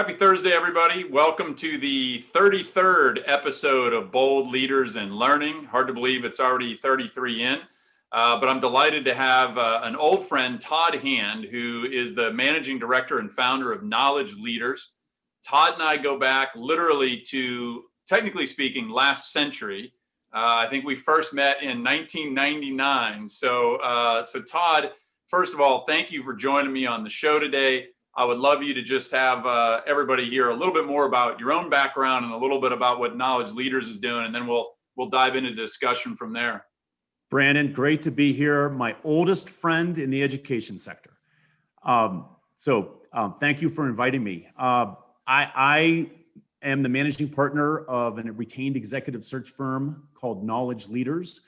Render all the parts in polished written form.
Happy Thursday, everybody. Welcome to the 33rd episode of Bold Leaders in Learning. Hard to believe it's already 33 in, but I'm delighted to have an old friend, Todd Hand, who is the managing director and founder of Knowledge Leaders. Todd and I go back literally to, technically speaking, last century. I think we first met in 1999. So Todd, first of all, thank you for joining me on the show today. I would love you to just have everybody hear a little bit more about your own background and a little bit about what Knowledge Leaders is doing, and then we'll dive into discussion from there. Brandon, great to be here. My oldest friend in the education sector. Thank you for inviting me. I am the managing partner of a retained executive search firm called Knowledge Leaders.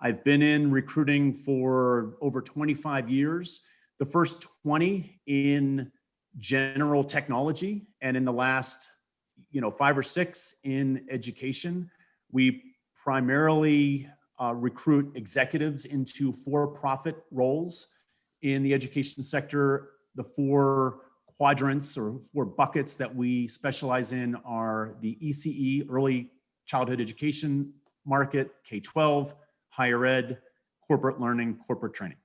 I've been in recruiting for over 25 years, the first 20 in general technology, and in the last 5 or 6 in education. We primarily recruit executives into for-profit roles in the education sector. The 4 quadrants or 4 buckets that we specialize in are the ECE, early childhood education market, K-12, higher ed, corporate learning, corporate training.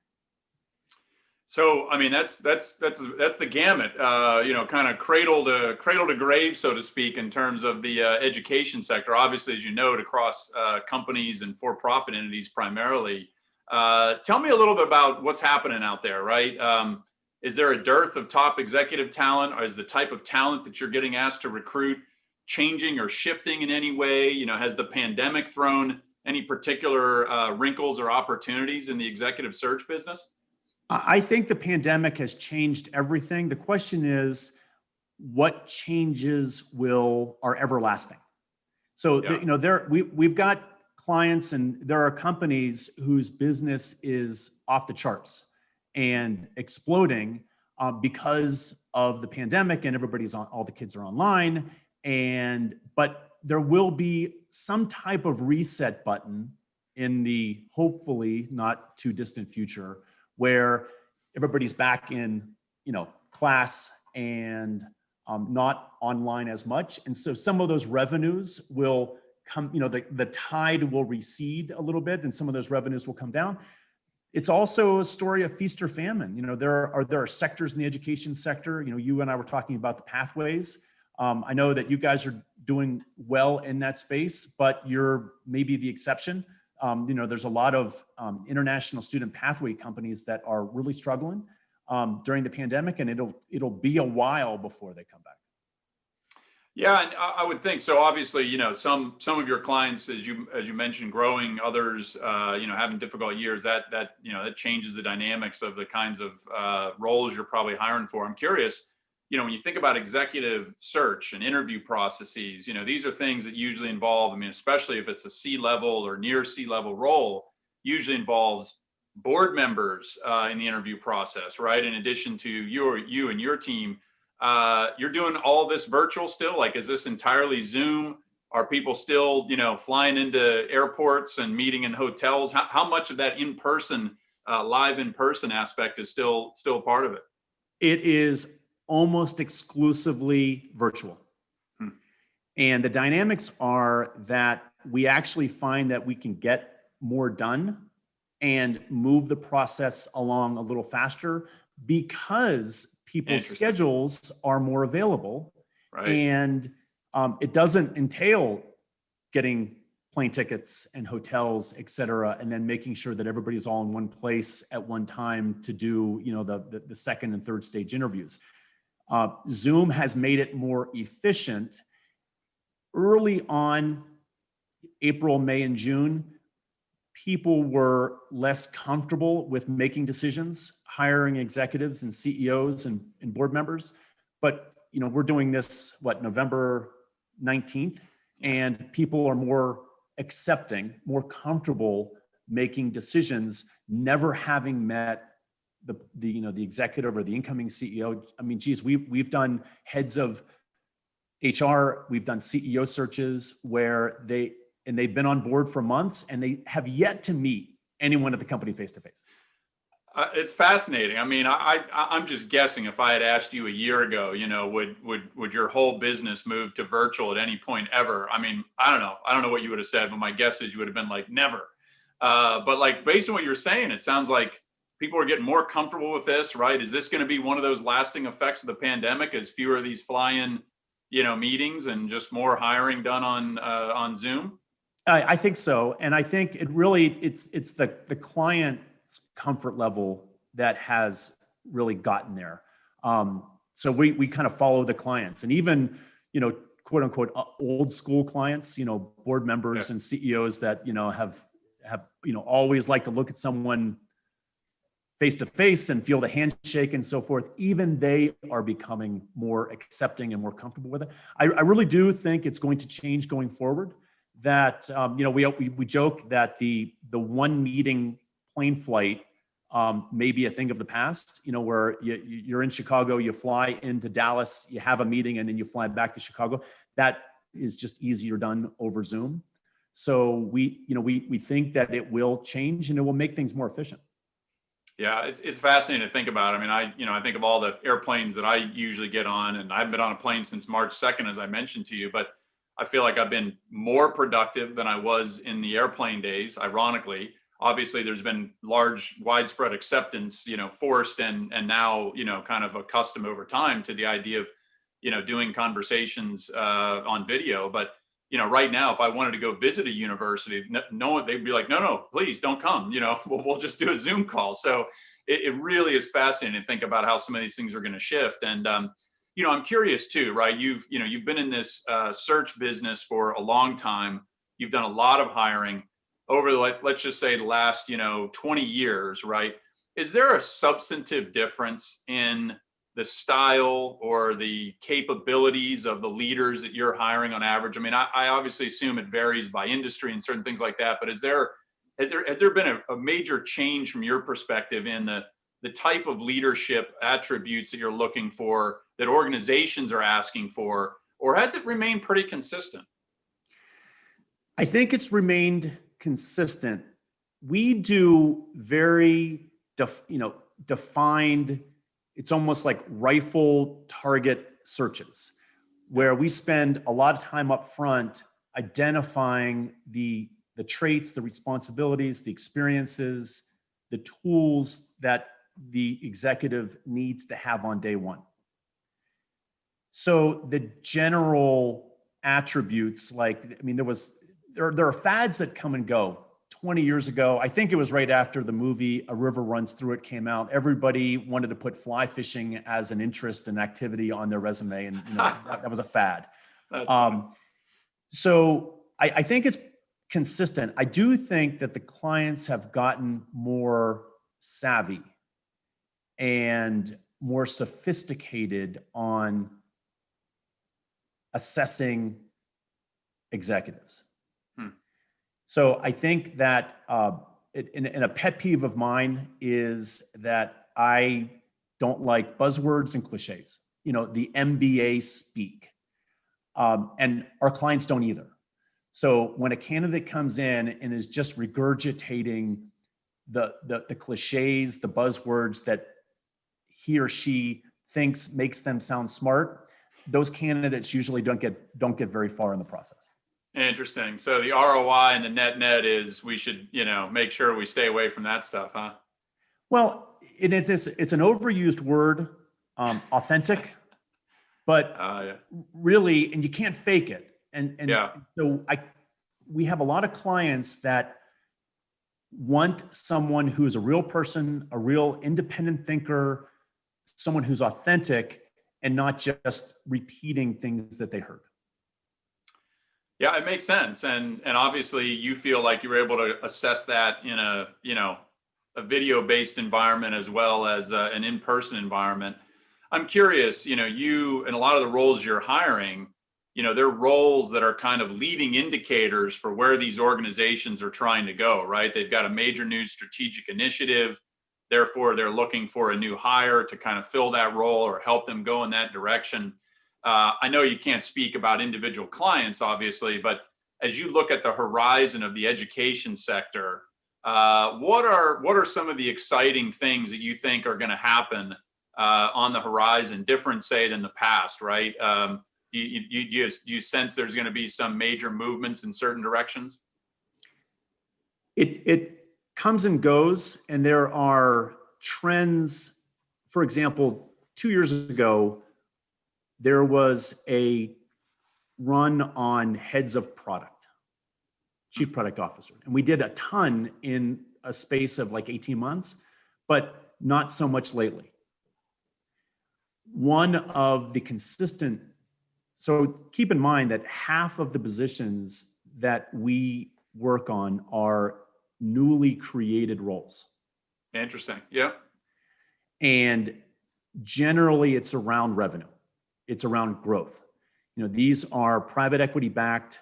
So, I mean, that's the gamut, kind of cradle to grave, so to speak, in terms of the education sector. Obviously, as you note, across companies and for-profit entities primarily. Tell me a little bit about what's happening out there, right? Is there a dearth of top executive talent, or is the type of talent that you're getting asked to recruit changing or shifting in any way? Has the pandemic thrown any particular wrinkles or opportunities in the executive search business? I think the pandemic has changed everything. The question is, what changes are everlasting? So, we've got clients and there are companies whose business is off the charts and exploding because of the pandemic, and all the kids are online. But there will be some type of reset button in the hopefully not too distant future, where everybody's back in, class and not online as much. And so some of those revenues will come, the tide will recede a little bit and some of those revenues will come down. It's also a story of feast or famine. There are sectors in the education sector. You and I were talking about the pathways. I know that you guys are doing well in that space, but you're maybe the exception. There's a lot of international student pathway companies that are really struggling during the pandemic, and it'll be a while before they come back. Yeah, and I would think so. Obviously, some of your clients, as you mentioned, growing, others, having difficult years. That changes the dynamics of the kinds of roles you're probably hiring for. I'm curious. When you think about executive search and interview processes, these are things that usually involve, especially if it's a C-level or near C-level role, usually involves board members in the interview process, right? In addition to you and your team, you're doing all this virtual still? Like, is this entirely Zoom? Are people still, flying into airports and meeting in hotels? How much of that in-person, live in-person aspect is still a part of it? It is almost exclusively virtual. And the dynamics are that we actually find that we can get more done and move the process along a little faster because people's schedules are more available. Right. And it doesn't entail getting plane tickets and hotels, et cetera, and then making sure that everybody's all in one place at one time to do, the second and third stage interviews. Zoom has made it more efficient. Early on, April, May, and June, people were less comfortable with making decisions, hiring executives and CEOs and board members. But, we're doing this, November 19th, and people are more accepting, more comfortable making decisions, never having met the executive or the incoming CEO. We've done heads of HR, we've done CEO searches where they've been on board for months and they have yet to meet anyone at the company face to face. It's fascinating. I mean, I'm just guessing if I had asked you a year ago, would your whole business move to virtual at any point ever? I mean, I don't know. I don't know what you would have said, but my guess is you would have been like, never. But like based on what you're saying, it sounds like people are getting more comfortable with this, right? Is this going to be one of those lasting effects of the pandemic, as fewer of these fly-in, meetings and just more hiring done on Zoom? I think so, and I think it's the client's comfort level that has really gotten there. So we kind of follow the clients, and even quote unquote old school clients, board members Yeah. and CEOs that have always like to look at someone face to face and feel the handshake and so forth. Even they are becoming more accepting and more comfortable with it. I really do think it's going to change going forward. That we joke that the one meeting plane flight may be a thing of the past. Where you're in Chicago, you fly into Dallas, you have a meeting, and then you fly back to Chicago. That is just easier done over Zoom. So we think that it will change and it will make things more efficient. Yeah, it's fascinating to think about. I mean, I think of all the airplanes that I usually get on, and I've been on a plane since March 2nd, as I mentioned to you, but I feel like I've been more productive than I was in the airplane days, ironically. Obviously, there's been large, widespread acceptance, forced and now, kind of accustomed over time to the idea of, doing conversations on video. But right now, if I wanted to go visit a university, no, they'd be like, no, please don't come. We'll just do a Zoom call. So it really is fascinating to think about how some of these things are going to shift. And I'm curious too, right? You've been in this search business for a long time. You've done a lot of hiring over let's just say the last 20 years, right? Is there a substantive difference in the style or the capabilities of the leaders that you're hiring on average? I mean, I obviously assume it varies by industry and certain things like that, but has there been a major change from your perspective in the type of leadership attributes that you're looking for, that organizations are asking for, or has it remained pretty consistent? I think it's remained consistent. We do very defined, it's almost like rifle target searches, where we spend a lot of time up front identifying the traits, the responsibilities, the experiences, the tools that the executive needs to have on day one. So the general attributes, there are fads that come and go. 20 years ago, I think it was right after the movie A River Runs Through It came out, everybody wanted to put fly fishing as an interest and activity on their resume, and that was a fad. So I think it's consistent. I do think that the clients have gotten more savvy and more sophisticated on assessing executives. So I think that in a pet peeve of mine is that I don't like buzzwords and cliches, the MBA speak. And our clients don't either. So when a candidate comes in and is just regurgitating the cliches, the buzzwords that he or she thinks makes them sound smart, those candidates usually don't get very far in the process. Interesting. So the ROI and the net is we should, make sure we stay away from that stuff, huh? Well, it's an overused word, authentic, but really, and you can't fake it. And so we have a lot of clients that want someone who's a real person, a real independent thinker, someone who's authentic and not just repeating things that they heard. Yeah, it makes sense. And obviously you feel like you were able to assess that in a video-based environment as well as an in-person environment. I'm curious, you and a lot of the roles you're hiring, they're roles that are kind of leading indicators for where these organizations are trying to go, right? They've got a major new strategic initiative. Therefore, they're looking for a new hire to kind of fill that role or help them go in that direction. I know you can't speak about individual clients, obviously, but as you look at the horizon of the education sector, What are some of the exciting things that you think are going to happen on the horizon, different, say, than the past, right? Do you sense there's going to be some major movements in certain directions? It comes and goes, and there are trends. For example, 2 years ago, there was a run on heads of product, chief product officer. And we did a ton in a space of like 18 months, but not so much lately. One of the consistent, so keep in mind that half of the positions that we work on are newly created roles. Interesting. Yeah. And generally it's around revenue. It's around growth. These are private equity backed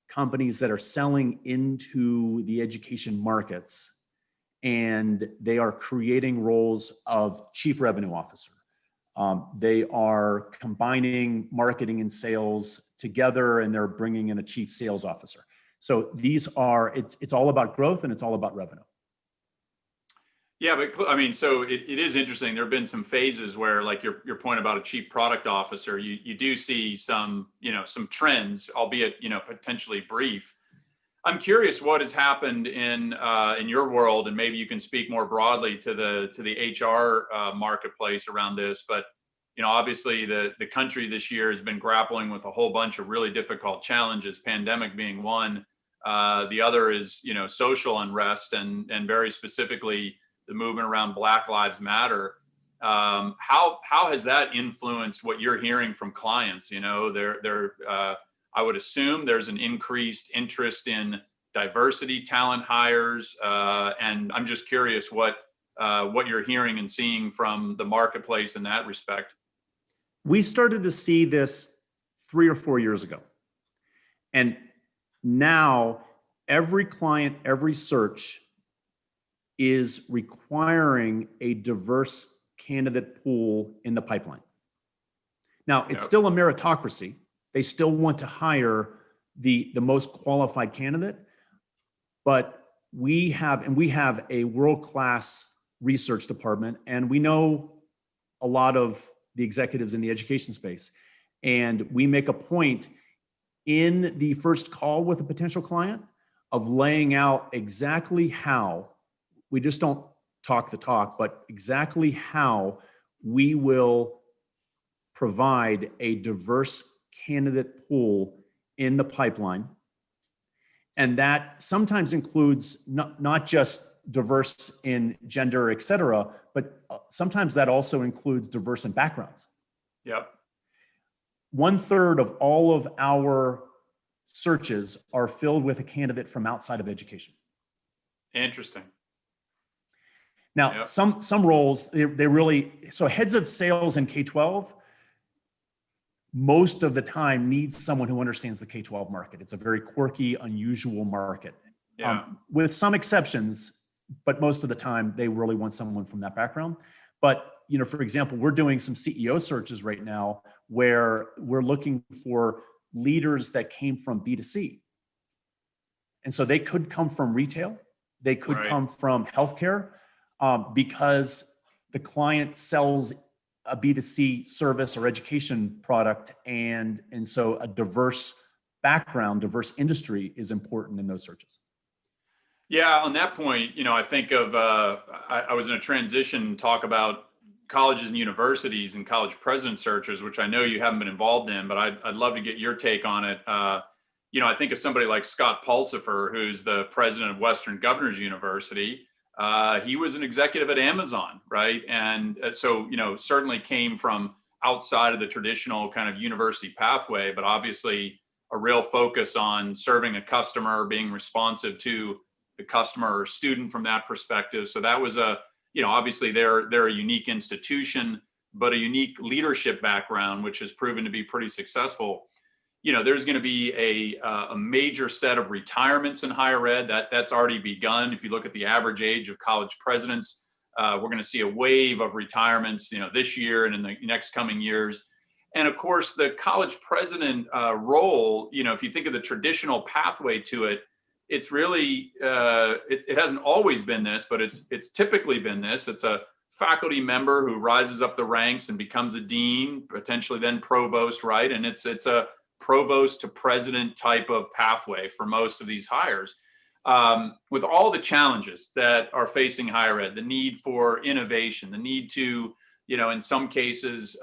companies that are selling into the education markets, and they are creating roles of chief revenue officer. They are combining marketing and sales together, and they're bringing in a chief sales officer. So it's all about growth, and it's all about revenue. Yeah, but I mean, so it is interesting. There have been some phases where, like your point about a chief product officer, you do see some trends, albeit, potentially brief. I'm curious what has happened in your world, and maybe you can speak more broadly to the HR marketplace around this. But obviously the country this year has been grappling with a whole bunch of really difficult challenges, pandemic being one. The other is social unrest, and very specifically the movement around Black Lives Matter. How has that influenced what you're hearing from clients? I would assume there's an increased interest in diversity talent hires, and I'm just curious what you're hearing and seeing from the marketplace in that respect. We started to see this 3 or 4 years ago, and now every client, every search is requiring a diverse candidate pool in the pipeline. Now, it's still a meritocracy. They still want to hire the most qualified candidate, but we have a world-class research department, and we know a lot of the executives in the education space. And we make a point in the first call with a potential client of laying out exactly how, we just don't talk the talk, but exactly how we will provide a diverse candidate pool in the pipeline. And that sometimes includes not just diverse in gender, et cetera, but sometimes that also includes diverse in backgrounds. Yep. 1/3 of all of our searches are filled with a candidate from outside of education. Interesting. Now, some roles, they really, so heads of sales in K-12, most of the time needs someone who understands the K-12 market. It's a very quirky, unusual market. With some exceptions, but most of the time they really want someone from that background. But, for example, we're doing some CEO searches right now where we're looking for leaders that came from B2C. And so they could come from retail. They could come from healthcare, because the client sells a B2C service or education product. And so a diverse background, diverse industry is important in those searches. Yeah, on that point, I think of, I was in a transition talk about colleges and universities and college president searches, which I know you haven't been involved in, but I'd love to get your take on it. I think of somebody like Scott Pulsifer, who's the president of Western Governors University. He was an executive at Amazon, right? And so, certainly came from outside of the traditional kind of university pathway, but obviously a real focus on serving a customer, being responsive to the customer or student from that perspective. So that was obviously they're a unique institution, but a unique leadership background, which has proven to be pretty successful. There's going to be a major set of retirements in higher ed that's already begun. If you look at the average age of college presidents, we're going to see a wave of retirements, this year and in the next coming years. And of course, the college president role, if you think of the traditional pathway to it, it's really, it hasn't always been this, but it's typically been this. It's a faculty member who rises up the ranks and becomes a dean, potentially then provost, right? And it's a provost to president type of pathway for most of these hires. With all the challenges that are facing higher ed, the need for innovation, the need to, in some cases,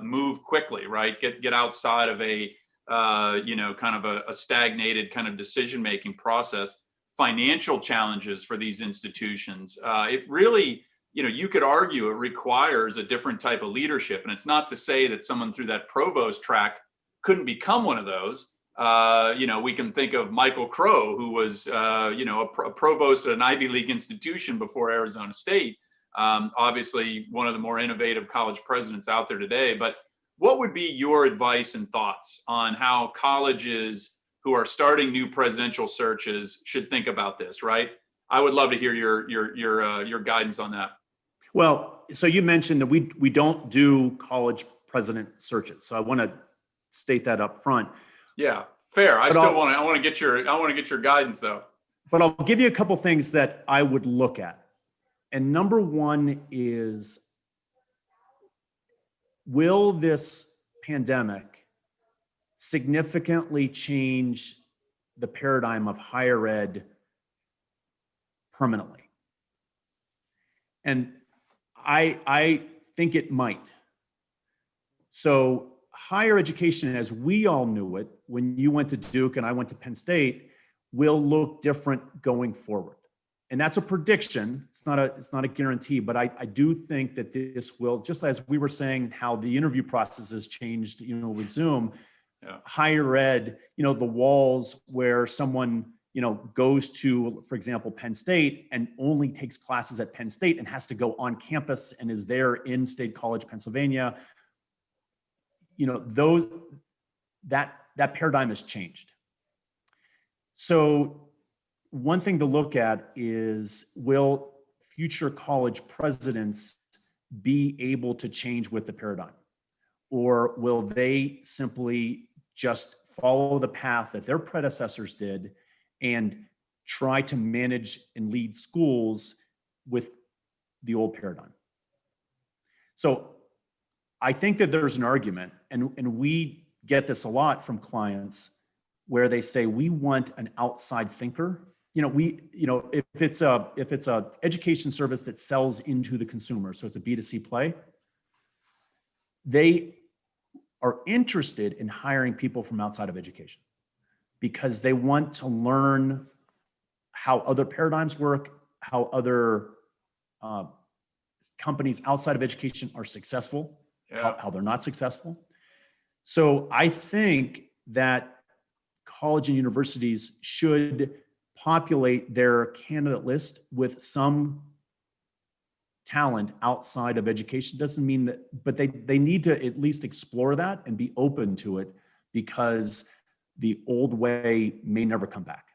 move quickly, right? Get outside of a, kind of a stagnated kind of decision-making process, financial challenges for these institutions. It really, you could argue it requires a different type of leadership. And it's not to say that someone through that provost track couldn't become one of those. We can think of Michael Crow, who was, a provost at an Ivy League institution before Arizona State. Obviously, one of the more innovative college presidents out there today. But what would be your advice and thoughts on how colleges who are starting new presidential searches should think about this? Right. I would love to hear your guidance on that. Well, so you mentioned that we don't do college president searches. So I want to state that up front. Yeah, fair. I want to get your guidance though. But I'll give you a couple things that I would look at. And number one is, will this pandemic significantly change the paradigm of higher ed permanently? And I think it might. So higher education, as we all knew it, when you went to Duke and I went to Penn State, will look different going forward. And that's a prediction. It's not a guarantee, but I do think that this will, just as we were saying, how the interview process has changed, with Zoom, higher ed, the walls where someone, goes to, for example, Penn State and only takes classes at Penn State and has to go on campus and is there in State College, Pennsylvania, that paradigm has changed. So one thing to look at is, will future college presidents be able to change with the paradigm? Or will they simply just follow the path that their predecessors did and try to manage and lead schools with the old paradigm? So I think that there's an argument, and we get this a lot from clients, where they say, we want an outside thinker. If it's a education service that sells into the consumer, so it's a B2C play, they are interested in hiring people from outside of education because they want to learn how other paradigms work, how other companies outside of education are successful, how they're not successful. So I think that college and universities should populate their candidate list with some talent outside of education. Doesn't mean that, but they need to at least explore that and be open to it, because the old way may never come back.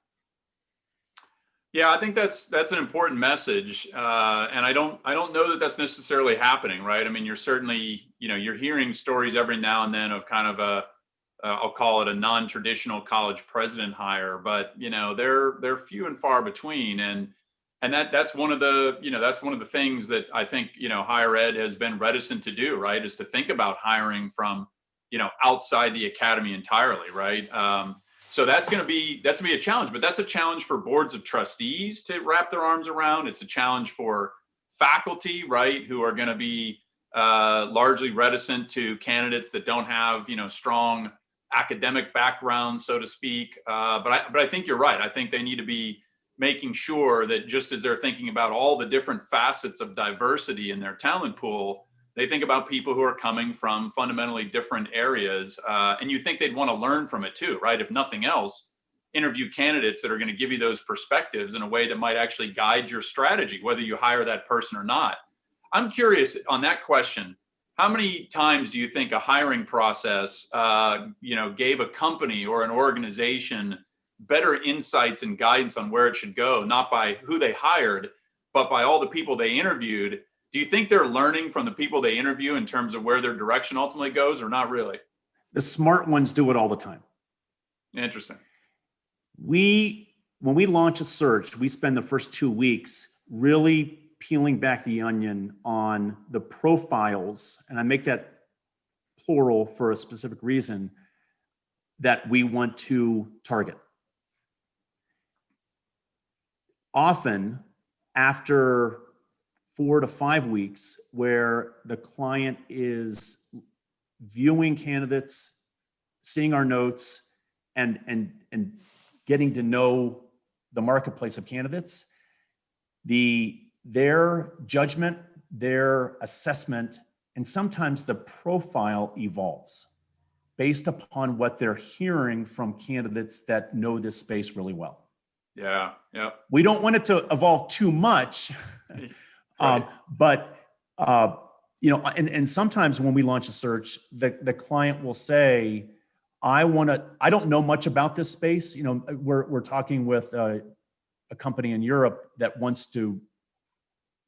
Yeah, I think that's an important message, and I don't know that that's necessarily happening, right? I mean, you're certainly, you're hearing stories every now and then of kind of I'll call it a non-traditional college president hire, but they're few and far between, and that's one of the things that I think higher ed has been reticent to do, right? Is to think about hiring from outside the academy entirely, right? So that's going to be a challenge, but that's a challenge for boards of trustees to wrap their arms around. It's a challenge for faculty, right, who are going to be largely reticent to candidates that don't have strong academic backgrounds, so to speak. But I think you're right. I think they need to be making sure that, just as they're thinking about all the different facets of diversity in their talent pool, they think about people who are coming from fundamentally different areas. And you think they'd want to learn from it too, right? If nothing else, interview candidates that are going to give you those perspectives in a way that might actually guide your strategy, whether you hire that person or not. I'm curious on that question. How many times do you think a hiring process, gave a company or an organization better insights and guidance on where it should go, not by who they hired, but by all the people they interviewed? Do you think they're learning from the people they interview in terms of where their direction ultimately goes, or not really? The smart ones do it all the time. Interesting. We when we launch a search, we spend the first 2 weeks really peeling back the onion on the profiles, and I make that plural for a specific reason, that we want to target. Often, after 4 to 5 weeks, where the client is viewing candidates, seeing our notes, and getting to know the marketplace of candidates, their judgment, their assessment, and sometimes the profile evolves based upon what they're hearing from candidates that know this space really well. Yeah. Yeah. We don't want it to evolve too much, Right. but and sometimes when we launch a search, the client will say, I don't know much about this space. We're talking with a company in Europe that wants to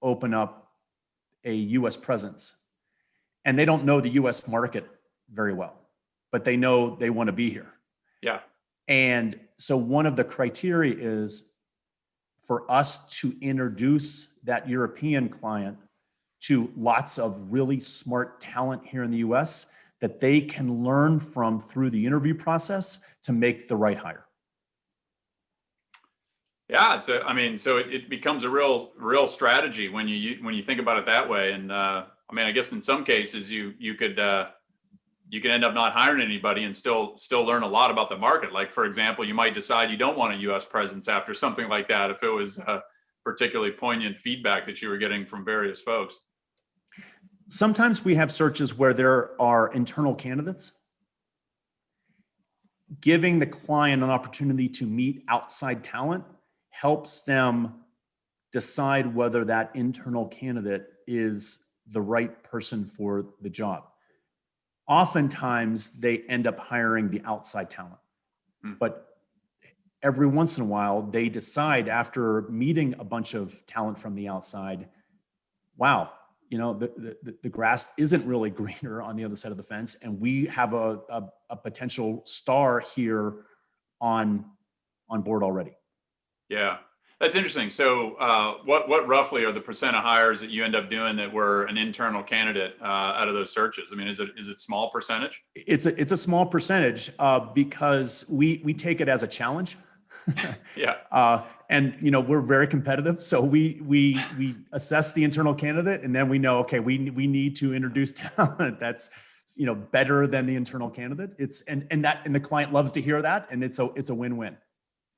open up a US presence, and they don't know the US market very well, but they know they want to be here. Yeah. And so one of the criteria is for us to introduce that European client to lots of really smart talent here in the US that they can learn from through the interview process to make the right hire. Yeah, so it becomes a real strategy when you think about it that way. And I guess in some cases you could end up not hiring anybody and still learn a lot about the market. Like, for example, you might decide you don't want a U.S. presence after something like that if it was particularly poignant feedback that you were getting from various folks. Sometimes we have searches where there are internal candidates. Giving the client an opportunity to meet outside talent helps them decide whether that internal candidate is the right person for the job. Oftentimes, they end up hiring the outside talent. But every once in a while, they decide after meeting a bunch of talent from the outside, wow, the grass isn't really greener on the other side of the fence, and we have a potential star here on board already. Yeah, that's interesting. So what roughly are the percent of hires that you end up doing that were an internal candidate out of those searches? I mean, is it small percentage? It's a small percentage because we take it as a challenge. Yeah. And we're very competitive, so we assess the internal candidate, and then we know, okay, we need to introduce talent that's better than the internal candidate. And the client loves to hear that, and it's a win-win.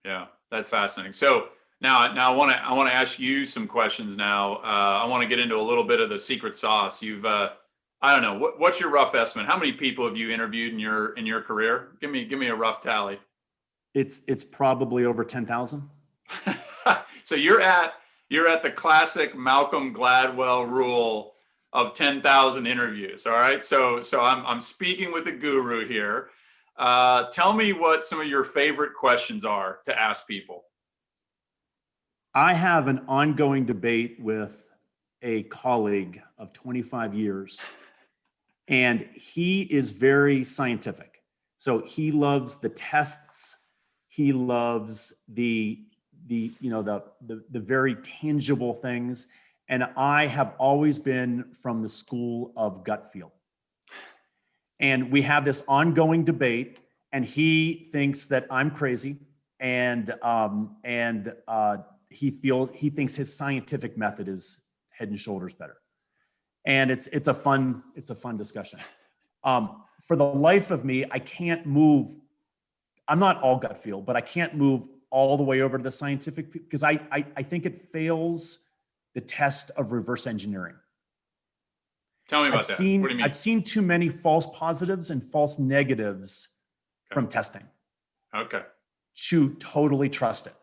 Yeah, that's fascinating. So now I want to ask you some questions. Now I want to get into a little bit of the secret sauce. You've I don't know, what's your rough estimate? How many people have you interviewed in your career? Give me a rough tally. It's probably over 10,000. So you're at the classic Malcolm Gladwell rule of 10,000 interviews. All right. So I'm speaking with the guru here. Tell me what some of your favorite questions are to ask people. I have an ongoing debate with a colleague of 25 years, and he is very scientific. So he loves the tests. He loves the very tangible things. And I have always been from the school of gut feel. And we have this ongoing debate, and he thinks that I'm crazy, and he thinks his scientific method is head and shoulders better. And it's a fun discussion. For the life of me, I can't move. I'm not all gut feel, but I can't move all the way over to the scientific, because I think it fails the test of reverse engineering. Tell me about that. What do you mean? I've seen too many false positives and false negatives from testing. Okay. To totally trust it.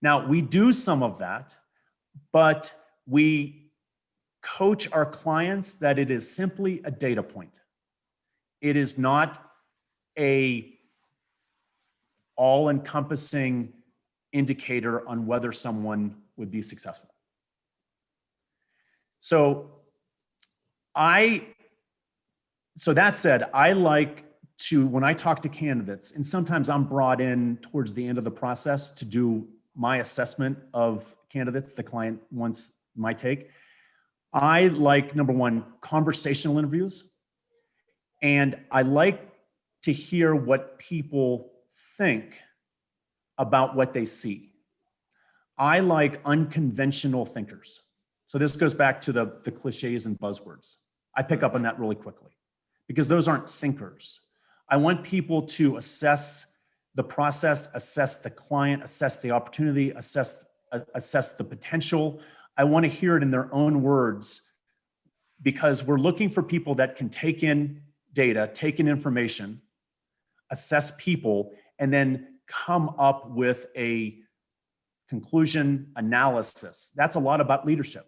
Now, we do some of that, but we coach our clients that it is simply a data point. It is not a all-encompassing indicator on whether someone would be successful. So that said, I like to, when I talk to candidates, and sometimes I'm brought in towards the end of the process to do my assessment of candidates the client wants my take. I like, number one, conversational interviews. And I like to hear what people think about what they see. I like unconventional thinkers. So this goes back to the cliches and buzzwords. I pick up on that really quickly because those aren't thinkers. I want people to assess the process, assess the client, assess the opportunity, assess the potential. I want to hear it in their own words because we're looking for people that can take in data, take in information, assess people, and then come up with a conclusion analysis. That's a lot about leadership.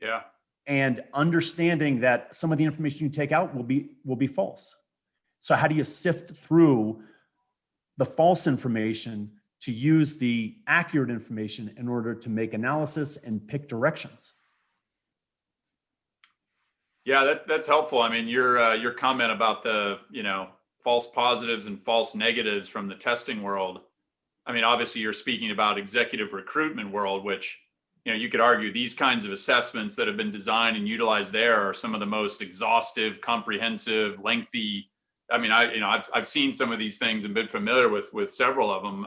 Yeah. And understanding that some of the information you take out will be false. So how do you sift through the false information to use the accurate information in order to make analysis and pick directions? Yeah, that's helpful. I mean, your comment about the, false positives and false negatives from the testing world. I mean, obviously you're speaking about executive recruitment world, which, you could argue these kinds of assessments that have been designed and utilized there are some of the most exhaustive, comprehensive, lengthy. I mean, I've seen some of these things and been familiar with several of them,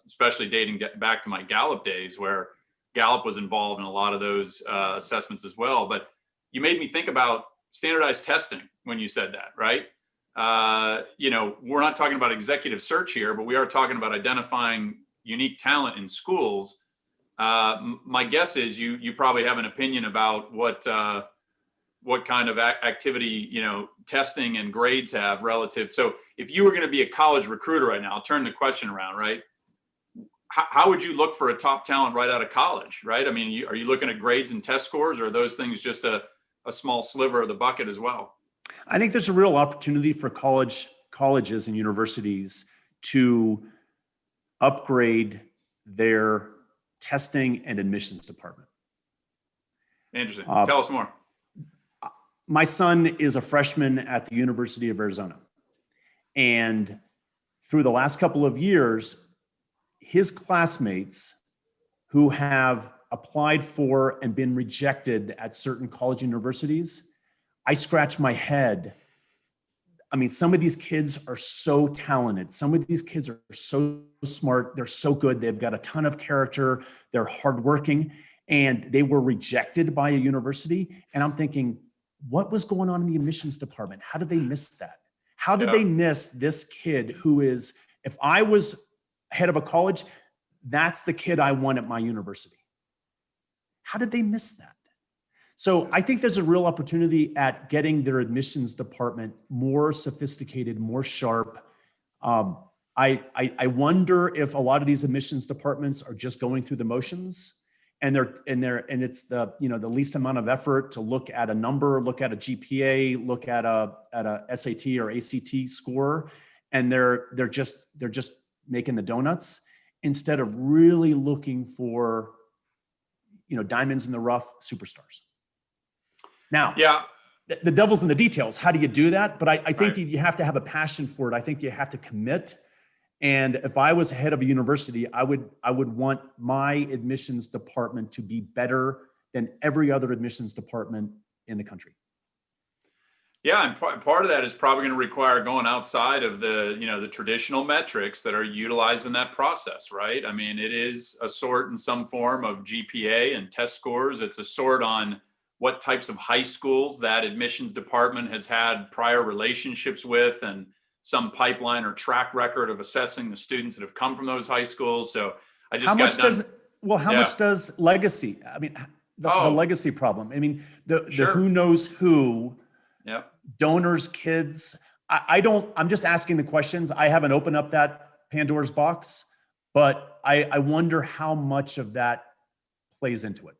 especially dating back to my Gallup days, where Gallup was involved in a lot of those assessments as well. But you made me think about standardized testing when you said that, right? We're not talking about executive search here, but we are talking about identifying unique talent in schools. My guess is you probably have an opinion about what kind of activity, testing and grades have relative. So if you were going to be a college recruiter right now, I'll turn the question around, right? How would you look for a top talent right out of college, right? I mean, are you looking at grades and test scores, or are those things just a small sliver of the bucket as well? I think there's a real opportunity for colleges and universities to upgrade their testing and admissions department. Interesting. Tell us more. My son is a freshman at the University of Arizona. And through the last couple of years, his classmates who have applied for and been rejected at certain college universities, I scratch my head. I mean, some of these kids are so talented. Some of these kids are so smart. They're so good. They've got a ton of character. They're hardworking, and they were rejected by a university. And I'm thinking, what was going on in the admissions department? How did they miss that? How did they miss this kid who is, if I was head of a college, that's the kid I want at my university? How did they miss that? So I think there's a real opportunity at getting their admissions department more sophisticated, more sharp. I wonder if a lot of these admissions departments are just going through the motions, and it's the the least amount of effort to look at a number, look at a GPA, look at a SAT or ACT score, and they're just making the donuts instead of really looking for diamonds in the rough superstars. Now, the devil's in the details. How do you do that? But I think you have to have a passion for it. I think you have to commit. And if I was head of a university, I would want my admissions department to be better than every other admissions department in the country. Yeah, and part of that is probably going to require going outside of the traditional metrics that are utilized in that process, right? I mean, it is a sort in some form of GPA and test scores. It's a sort on what types of high schools that admissions department has had prior relationships with, and some pipeline or track record of assessing the students that have come from those high schools. So I just how much does legacy? I mean, the legacy problem. I mean, the who knows who. Yep. Donors, kids. I'm just asking the questions. I haven't opened up that Pandora's box, but I wonder how much of that plays into it.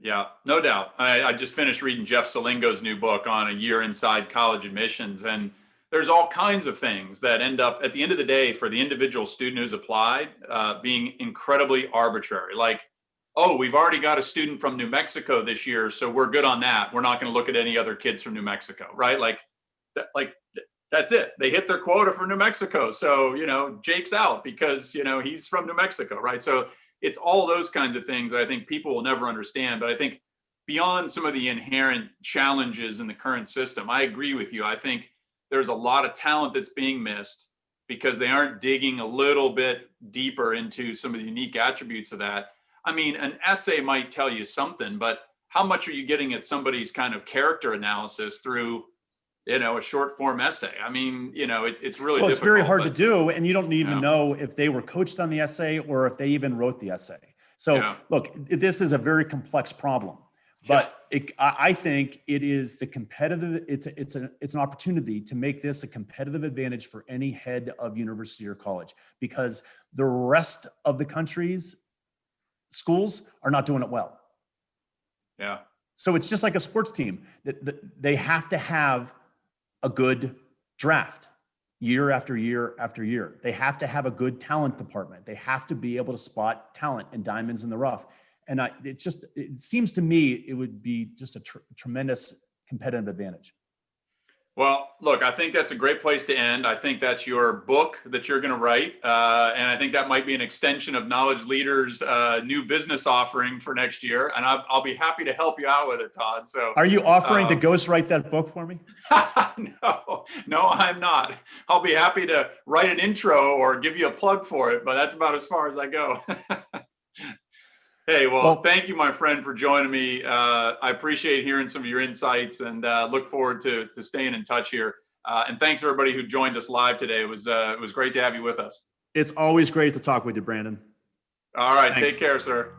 Yeah, no doubt. I just finished reading Jeff Salingo's new book on a year inside college admissions, and there's all kinds of things that end up at the end of the day for the individual student who's applied being incredibly arbitrary. Like, oh, we've already got a student from New Mexico this year, so we're good on that. We're not going to look at any other kids from New Mexico, right? Like that's it. They hit their quota for New Mexico. So, Jake's out because, he's from New Mexico, right? So it's all those kinds of things that I think people will never understand. But I think beyond some of the inherent challenges in the current system, I agree with you. I think there's a lot of talent that's being missed because they aren't digging a little bit deeper into some of the unique attributes of that. I mean, an essay might tell you something, but how much are you getting at somebody's kind of character analysis through, a short form essay? I mean, it's really Well, it's very hard to but, do, and you don't even yeah. know if they were coached on the essay or if they even wrote the essay. So Yeah. look, this is a very complex problem, but I think it is the competitive. It's an opportunity to make this a competitive advantage for any head of university or college, because the rest of the country's schools are not doing it well. Yeah. So it's just like a sports team that they have to have a good draft year after year after year. They have to have a good talent department. They have to be able to spot talent and diamonds in the rough. And it seems to me it would be just a tremendous competitive advantage. Well, look, I think that's a great place to end. I think that's your book that you're going to write. And I think that might be an extension of Knowledge Leaders' new business offering for next year. And I'll be happy to help you out with it, Todd. So, are you offering to ghostwrite that book for me? No, I'm not. I'll be happy to write an intro or give you a plug for it, but that's about as far as I go. Hey, well, thank you, my friend, for joining me. I appreciate hearing some of your insights, and look forward to staying in touch here. And thanks everybody who joined us live today. It was great to have you with us. It's always great to talk with you, Brandon. All right. Thanks. Take care, sir.